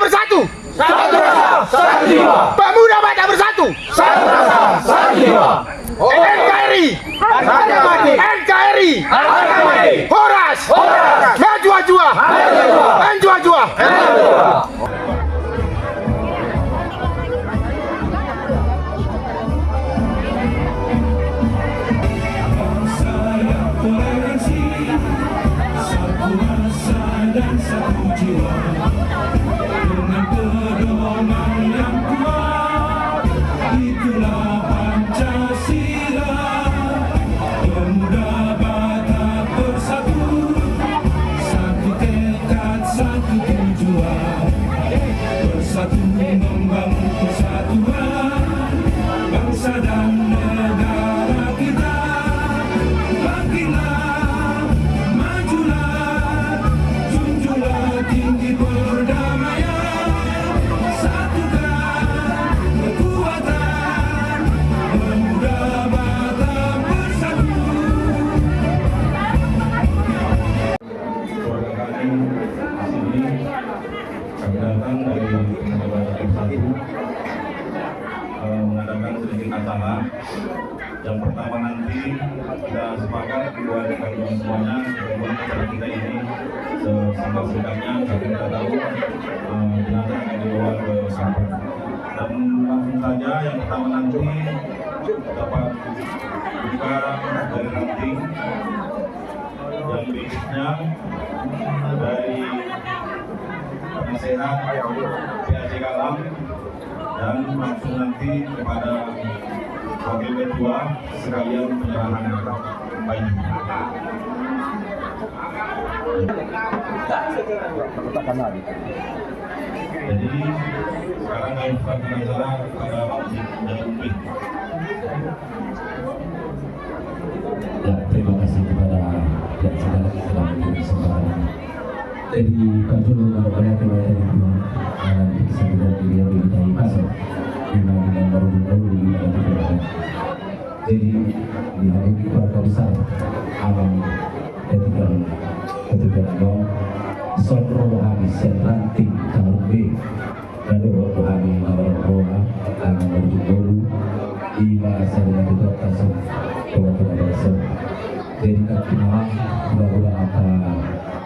bersatu. Satu rasa, satu jiwa. Pemuda Batak bersatu. Satu rasa, satu jiwa. NKRI. Harga mati. NKRI. Harga mati. Horas. Horas. Najwa-jwa. Najwa-jwa. Najwa-jwa. Mengadakan sedikit acara. Yang pertama nanti kita sepakat buat kalian semuanya sebelum acara kita ini sesingkat-singkatnya agar kita tahu jenazah akan dibawa ke sampel. Dan langsung saja yang pertama nanti dapat buka dari ranting yang berikutnya dari penasehat PAC Galang, dan langsung nanti kepada wakil ketua sekalian penyerahan bayi. Jadi sekarang kami bukakan acara kepada Jalan Upi. Ya, terima kasih kepada yang sudah telah memberi kesempatan. Jadi Kajul mengenai keluarga itu dalam kesempatan beliau di pasar dengan baru-baru di dalam. Jadi di hari keluarga besar alam ketika dong sopro habis ranting kalau B lalu rohani awal roha alam baru-baru di masa dengan itu kasih keluarga besar. Jadi kita mudah-mudahan apa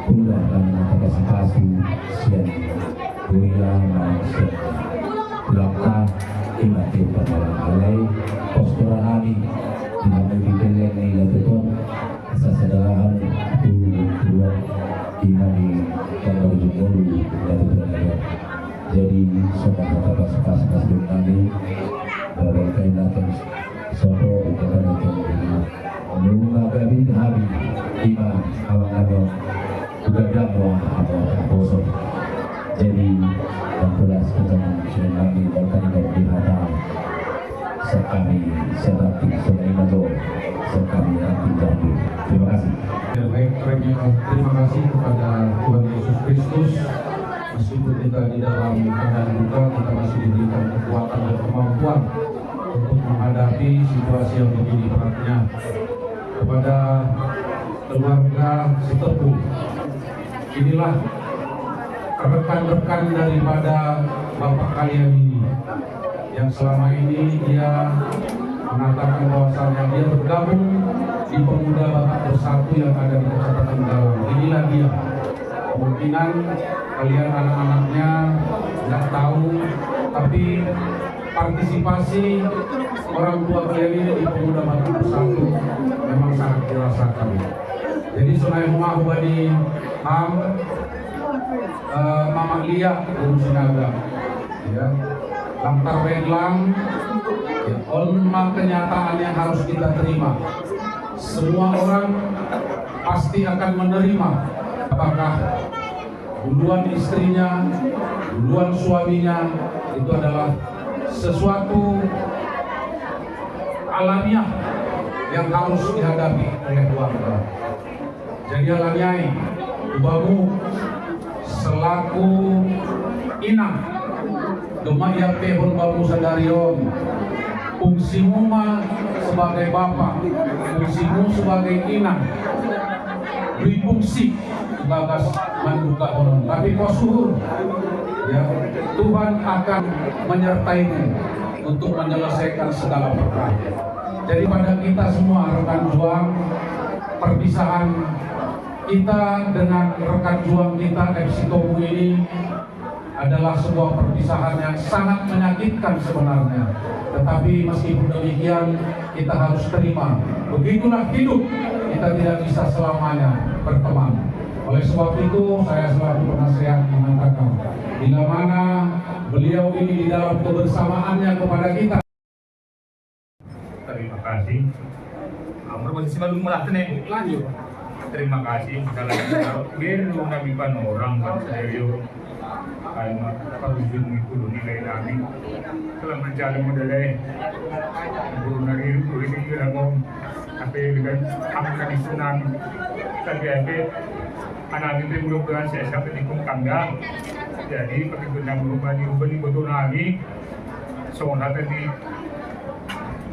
pulang dan kasih pasu sian goyang manusia belakang imati pada alai postura hari di mana dibeli ini itu sesederhana dua imani dan berjumpa dan berada. Jadi semua kata pas kami berkaitan dengan sopo kepada menunggu kami hari iman awal juga dakwah apa jadi 16 ketemu kami berkali di hadapan sekali serati Sulaiman sekali hati jambu. Terima kasih. Ya, baik, terima kasih kepada Tuhan Yesus Kristus. Meskipun kita di dalam keadaan duka, kita masih diberikan kekuatan dan kemampuan untuk menghadapi situasi yang begini beratnya. Kepada keluarga setepuh, inilah rekan-rekan daripada bapak kalian ini yang selama ini dia mengatakan bahwasannya dia bergabung di Pemuda Batak Bersatu yang ada di Kecamatan Galang. Inilah dia. Kemungkinan kalian anak-anaknya nggak tahu, tapi partisipasi orang tua kalian ini di Pemuda Batak Bersatu memang sangat dirasakan. Jadi Sunai Rumah Badi Ham Mama Lia Guru Sinaga, ya, Lantar Bedlang, ya, olma kenyataan yang harus kita terima. Semua orang pasti akan menerima, apakah duluan istrinya, duluan suaminya, itu adalah sesuatu alamiah yang harus dihadapi oleh keluarga. Jadi alamiah, ubamu selaku inang Gemaya Pehon Bamu Sadarion, fungsimu sebagai bapak, fungsimu sebagai inang, beri fungsi bagas manduka orang. Tapi kau suhur, ya, Tuhan akan menyertaimu untuk menyelesaikan segala perkara. Jadi pada kita semua rekan juang, perpisahan kita dengan rekan juang kita FC Tobu ini adalah sebuah perpisahan yang sangat menyakitkan sebenarnya. Tetapi meskipun demikian, kita harus terima. Begitulah hidup, kita tidak bisa selamanya berteman. Oleh sebab itu, saya selaku penasehat mengatakan, bila mana beliau ini di dalam kebersamaannya kepada kita. Terima kasih. Berposisi malu malah nih. Lanjut. Terima kasih. Kalau biar nabi orang kan serius. Kayak perujung itu nilai nabi. Selama jalan modalnya, guru nari guru ini juga ngomong. Tapi dengan angka di sunan, terjadi anak itu merupakan sesuatu di kandang. Jadi perkebunan berubah di betul nabi. Soalnya tadi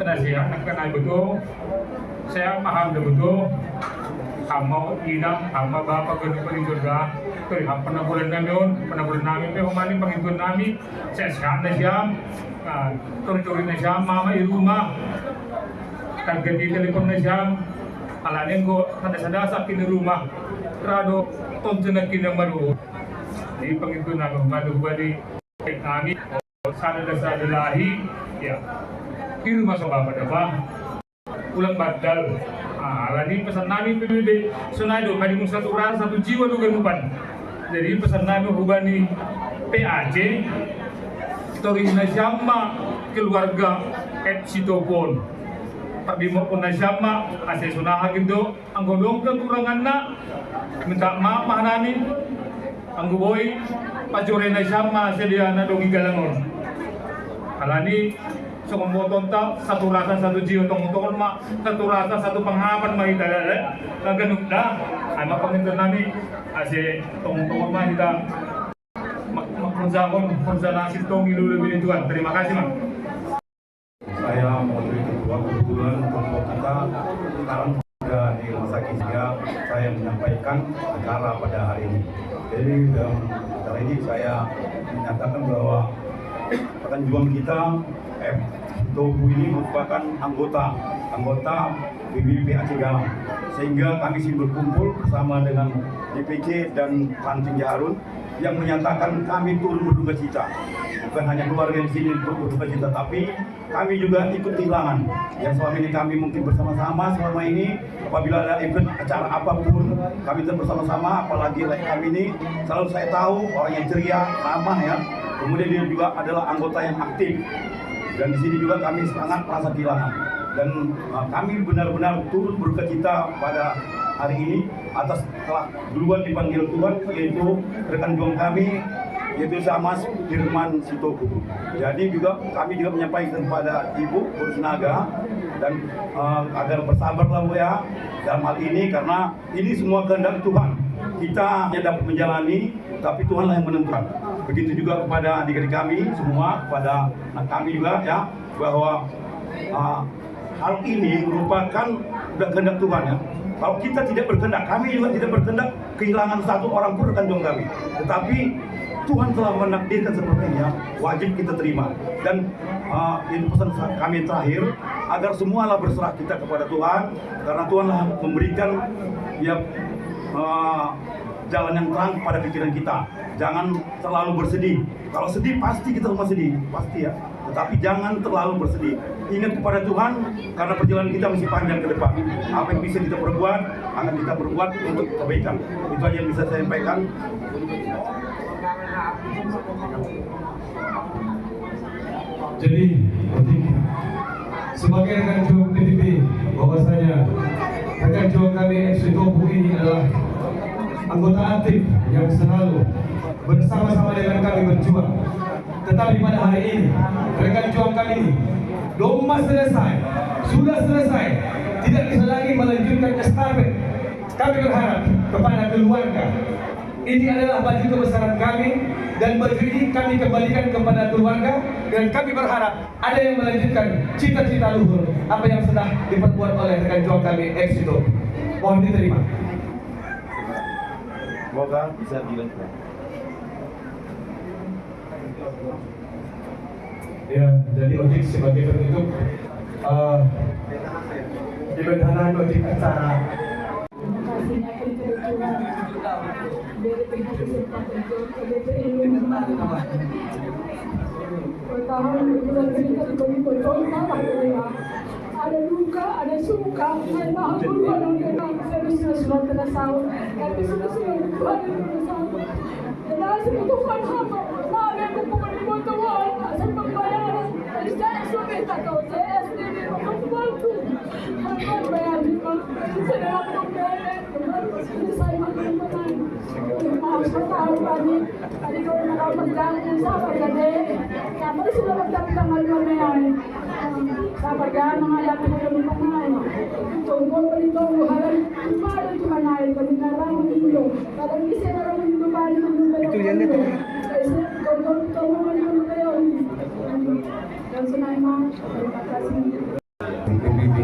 penasihat akan betul. Saya paham betul. Hamba inang, hamba bapak kedua surga. Tuh, pernah bulan kami, pemani pengikut kami. Saya sehat najam, tori najam, mama di rumah. Kan ganti telepon najam. Alanin ko sada sakit di rumah. Rado tonton na kinamaru. Di pengikut kami, madu badi kami. Sada lahi, ya. Di rumah sama bapak. Ulang badal. Alani pesan nami PBB Sunado kadimu satu rasa satu jiwa tuh ganupan. Jadi pesan nami hubani PAC story najama keluarga FC Topon. Pak Bimo pun najama ase sunaha gitu anggodong kekurangan nak minta maaf nami anggoboy pajore najama sediana dongi galangon. Alani Sokomoton ta satu rasa satu jiwa tong mak satu rasa satu penghapan mah kita ada ganuk dah ama pengintun nami ase tong mah kita makruzakon konsanasi tong ilu lebih tuan. Terima kasih mak. Saya Menteri Ketua kebetulan kelompok kita sekarang sudah di rumah sakit sehingga saya menyampaikan acara pada hari ini. Jadi dalam acara ini saya menyatakan bahwa rekan juang kita Tobu ini merupakan anggota BBP Aceh Galang, sehingga kami sini berkumpul bersama dengan DPC dan Ranting Jaharun yang menyatakan kami turut berduka cita. Bukan hanya keluarga di sini turut berduka cita, tapi kami juga ikut kehilangan. Yang selama ini kami mungkin bersama-sama selama ini, apabila ada event acara apapun, kami tetap bersama-sama. Apalagi kami ini selalu saya tahu orang yang ceria, ramah ya. Kemudian dia juga adalah anggota yang aktif. Dan di sini juga kami sangat merasa kehilangan. Dan kami benar-benar turut berduka cita pada hari ini atas telah duluan dipanggil Tuhan, yaitu rekan juang kami, yaitu Samas Firman Sitoku. Jadi juga kami juga menyampaikan kepada Ibu Bersenaga dan agar bersabarlah Bu ya dalam hal ini, karena ini semua kehendak Tuhan. Kita hanya dapat menjalani, tapi Tuhanlah yang menentukan. Begitu juga kepada adik-adik kami semua, kepada anak kami juga ya, bahwa hal ini merupakan kehendak Tuhan ya. Kalau kita tidak berkehendak, kami juga tidak berkehendak kehilangan satu orang pun rekan juang kami. Tetapi Tuhan telah menakdirkan sepertinya, wajib kita terima. Dan itu pesan kami terakhir, agar semualah berserah kita kepada Tuhan, karena Tuhanlah memberikan ya jalan yang terang kepada pikiran kita. Jangan terlalu bersedih. Kalau sedih pasti kita semua sedih, pasti ya. Tetapi jangan terlalu bersedih. Ingat kepada Tuhan, karena perjalanan kita masih panjang ke depan. Apa yang bisa kita perbuat, akan kita perbuat untuk kebaikan. Itu aja yang bisa saya sampaikan. Jadi, sebagai rekan juang PBB, bahwasanya rekan juang kami FC Tobu ini adalah anggota aktif yang selalu bersama-sama dengan kami berjuang. Tetapi pada hari ini, rekan juang kami ini lomba selesai, sudah selesai, tidak bisa lagi melanjutkan estafet. Kami berharap kepada keluarga, ini adalah baju kebesaran kami, dan baju ini kami kembalikan kepada keluarga, dan kami berharap ada yang melanjutkan cita-cita luhur apa yang sudah diperbuat oleh rekan juang kami FC Tobu. Mohon diterima. Semoga bisa dilanjutkan. Ya, jadi Ojek sebagai penutup di benhanan Ojek acara. Ada luka, ada suka, saya mahu Tuhan saya sudah terasau, tapi sudah Tuhan terasau. Dan asal Tuhan hamba, maaf aku pun Tuhan, asal pembayaran. Saya sudah tak tahu, saya sendiri membantu. Saya bayar lima, saya dapat bayar. Saya makan makan. Maaf saya tahu tadi kalau nak berjalan sabar jadi. Kami sudah berjalan tanggal 5 Mei. Sabar jangan menghadapi pemerintahan. Tunggu perintah halal kembali ke mana kebenaran itu. Kalau bisa orang itu balik itu yang itu. Dan senang terima kasih. PBB,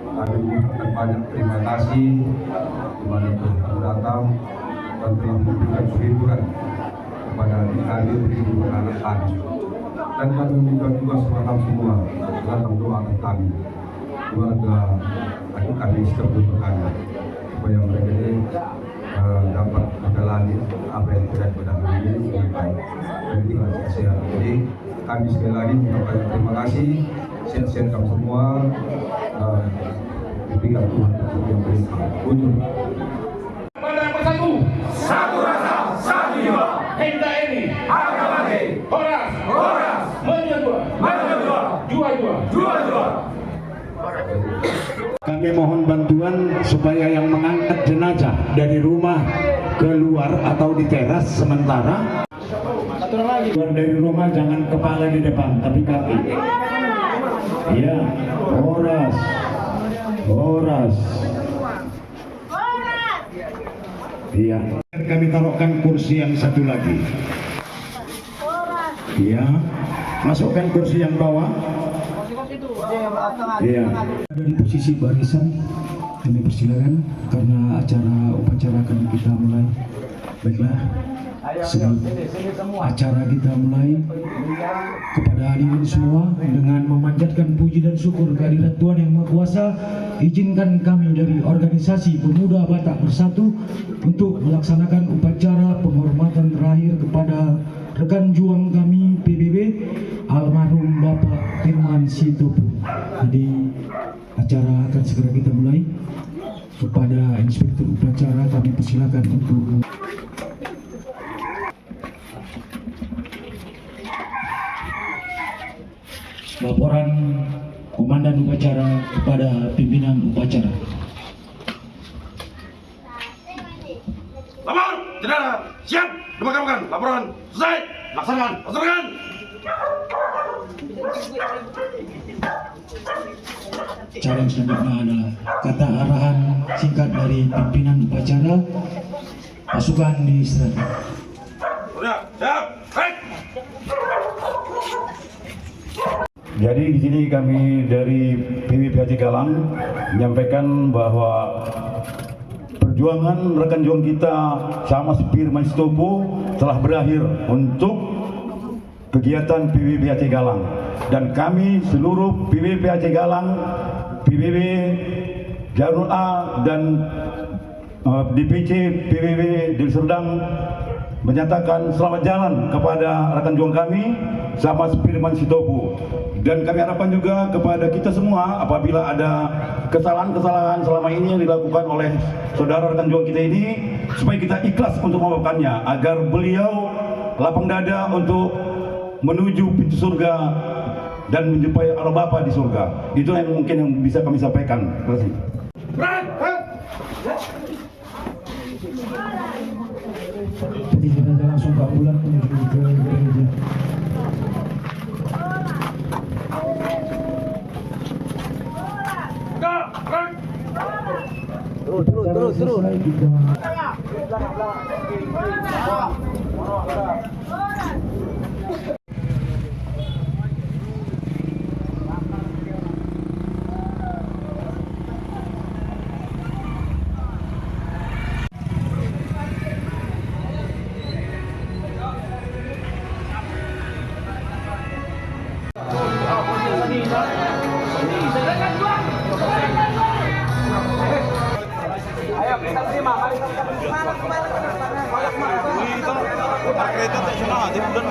kami mengucapkan banyak terima kasih kepada telah datang dan telah memberikan hiburan kepada kami begitu anak-anak. Dan kami minta juga semangat semua dalam doakan kami keluarga adik kami setelah berkali supaya mereka ini dapat menjalani apa yang tidak pada hari ini dengan baik dan dengan sehat. Jadi kami sekali lagi mengucapkan terima kasih, sehat-sehat kami semua, diberikan Tuhan untuk yang berlimpah. Ujung. Pada bersatu, satu rasa, satu jiwa. NKRI, harga mati. Horas, jua. Kami mohon bantuan supaya yang mengangkat jenazah dari rumah keluar atau di teras sementara. Keluar dari rumah jangan kepala di depan tapi kaki. Ya, horas. Iya. Kami taruhkan kursi yang satu lagi. Iya. Masukkan kursi yang bawah. Iya. Ada di posisi barisan, kami persilakan karena upacara akan kita mulai. Baiklah, sebelum acara kita mulai, kepada hadirin semua dengan memanjatkan puji dan syukur kehadirat Tuhan Yang Maha Kuasa, izinkan kami dari organisasi Pemuda Batak Bersatu untuk melaksanakan upacara penghormatan terakhir kepada rekan juang kami PBB almarhum Bapak Firman Sitopo. Jadi acara akan segera kita mulai. Kepada inspektur upacara kami persilakan untuk laporan komandan upacara kepada pimpinan upacara. Lapor, jenazah, siap, dimakamkan. Laporan, selesai, laksanakan. Cara selanjutnya adalah kata arahan singkat dari pimpinan upacara. Pasukan diserahkan. Siap, baik. Jadi di sini kami dari PWPAC Galang menyampaikan bahwa perjuangan rekan juang kita sama Firman Sitopo telah berakhir untuk kegiatan PWPAC Galang, dan kami seluruh PWPAC Galang, PBB Jarul A dan DPC PBB Deli Serdang menyatakan selamat jalan kepada rekan juang kami sama Firman Sitopo. Dan kami harapkan juga kepada kita semua, apabila ada kesalahan-kesalahan selama ini yang dilakukan oleh saudara rekan juang kita ini, supaya kita ikhlas untuk memaafkannya, agar beliau lapang dada untuk menuju pintu surga dan menjumpai Allah Bapa di surga. Itu yang mungkin yang bisa kami sampaikan. Terima kasih. Jadi kita langsung ke bulan menuju ke gereja. Terus. Udah bang.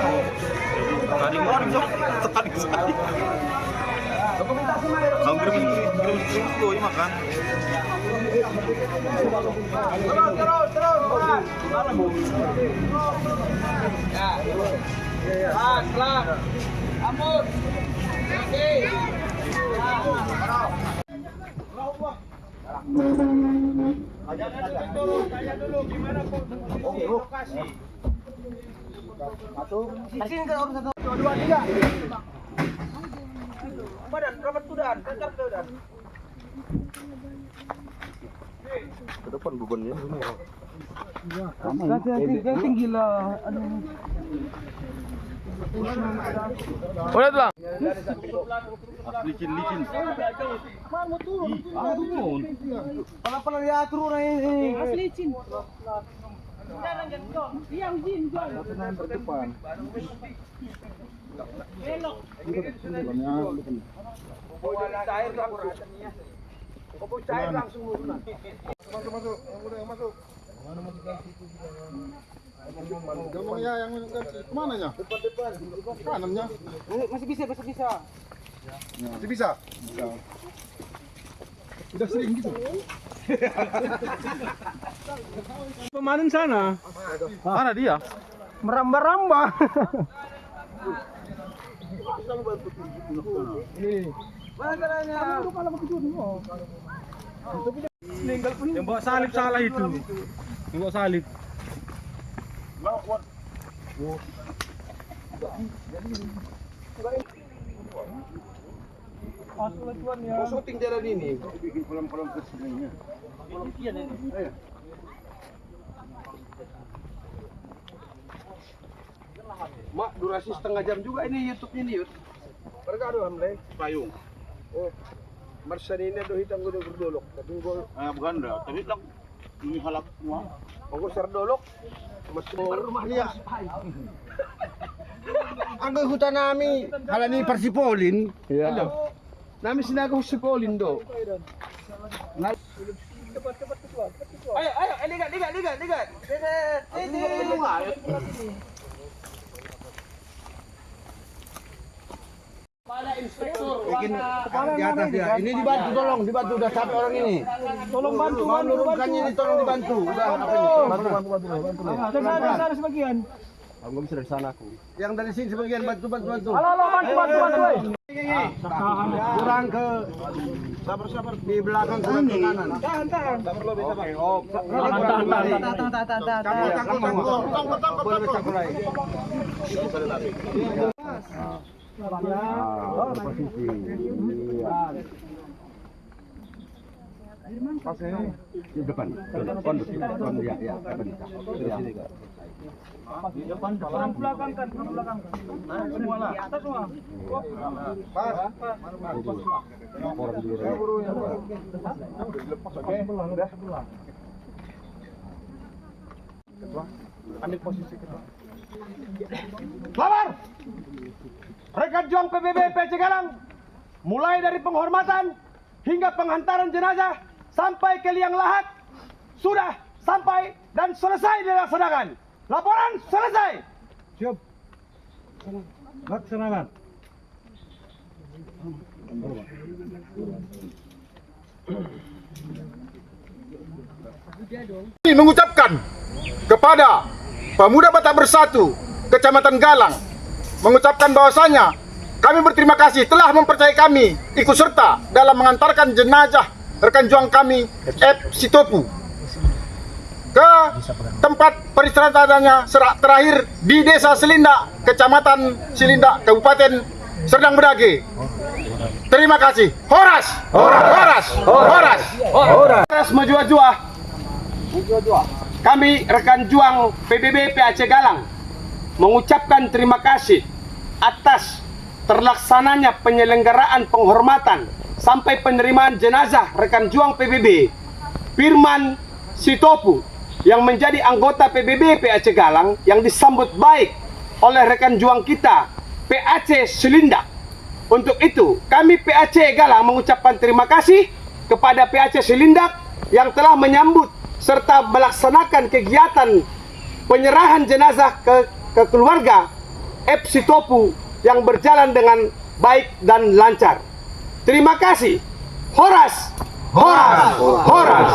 Mananya? Depan. Kanannya? Masih bisa. Masih bisa? Bisa. Udah sering gitu. Pemanen sana. Mana dia? Merambah-rambah. Yang bawa salib salah itu. Yang bawa salib. Syuting jalan ini. Mak, durasi setengah jam juga ini YouTube-nya nih, Yud. Mereka ada hamle payung. Oh. Marsan ini ada hitam gede berdolok. Tapi gua Bukan dah, tapi lang ini halak semua. aku serdolok. Masuk rumah dia. Anggo hutan nami halani Persipolin. Iya. Nami sinago Persipolin do. Ayo, ligat. Kepala inspektur di atas dia. Ini dibantu, tolong dibantu, udah capek orang ini. Tolong bantu, menurunkannya ini, tolong dibantu. Udah apa ini? Bantu. Sana sebagian. Enggak bisa dari sana aku. Yang dari sini sebagian bantu. Halo, bantu. Kurang ke sabar di belakang kurang ke kanan. Tahan. Sabar lo bisa, Bang. Oh, tahan. Boleh bisa mulai. Posisi. Pasnya di depan. Depan ya, depan. Di depan, belakang kan. Semua lah. Atas semua. Pas. Ambil posisi kita. Selamat. Rekan juang PBB PAC Galang, mulai dari penghormatan hingga penghantaran jenazah sampai ke liang lahat sudah sampai dan selesai dilaksanakan. Laporan selesai. Siap. Laksanakan. Kami mengucapkan kepada Pemuda Batak Bersatu Kecamatan Galang, mengucapkan bahwasanya kami berterima kasih telah mempercayai kami ikut serta dalam mengantarkan jenazah rekan juang kami F. Sitopu ke tempat peristirahatannya terakhir di Desa Selindak, Kecamatan Selindak, Kabupaten Serdang Bedagai. Terima kasih. Horas. Majua-jua. Kami rekan juang PBB PAC Galang mengucapkan terima kasih atas terlaksananya penyelenggaraan penghormatan sampai penerimaan jenazah rekan juang PBB Firman Sitopu yang menjadi anggota PBB PAC Galang, yang disambut baik oleh rekan juang kita PAC Selindak. Untuk itu kami PAC Galang mengucapkan terima kasih kepada PAC Selindak yang telah menyambut serta melaksanakan kegiatan penyerahan jenazah ke ke keluarga FC Topu yang berjalan dengan baik dan lancar. Terima kasih. Horas, horas, horas.